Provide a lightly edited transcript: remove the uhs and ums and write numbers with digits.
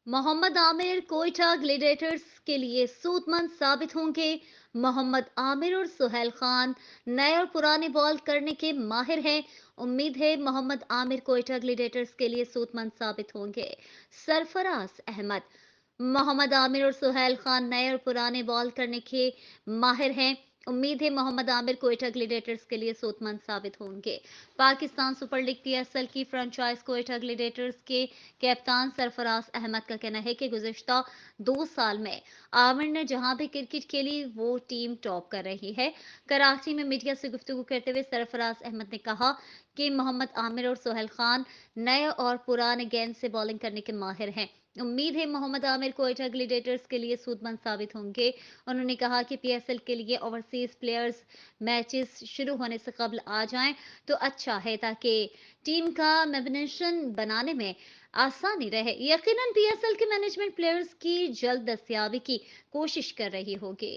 Mohammad Aamir Quetta gladiators के लिए सूदमंद साबित होंगे। मोहम्मद आमिर और सुहेल खान नए और पुराने बॉल करने के माहिर हैं। उम्मीद है मोहम्मद आमिर कोयटा ग्लेडिएटर्स के लिए सूदमंद साबित होंगे। सरफराज अहमद। मोहम्मद आमिर और सुहेल खान नए और पुराने बॉल करने के माहिर हैं। उम्मीद है मोहम्मद आमिर कोयटा ग्लेडिएटर्स के लिए सूदमंद साबित होंगे। पाकिस्तान सुपर लीग पीएसएल की फ्रेंचाइज कोयटा ग्लेडिएटर्स के कप्तान सरफराज अहमद का कहना है कि गुज़िश्ता 2 साल में आमिर ने जहां भी क्रिकेट खेली वो टीम टॉप कर रही है। कराची में मीडिया से गुफ्तगू करते हुए सरफराज अहमद ने कहा कि मोहम्मद आमिर और सोहेल खान नए और पुराने गेंद से बॉलिंग करने के माहिर हैं। उम्मीद है मोहम्मद आमिर कोयटा ग्लेडिएटर्स के लिए सूदमंद साबित होंगे। उन्होंने कहा कि पीएसएल के लिए ओवरसीज प्लेयर्स मैचेस शुरू होने से कबल आ जाएं तो अच्छा है, ताकि टीम का मेंटेनेंस बनाने में आसानी रहे। यकीनन पीएसएल के मैनेजमेंट प्लेयर्स की जल्द दस्तयाबी की कोशिश कर रही होगी।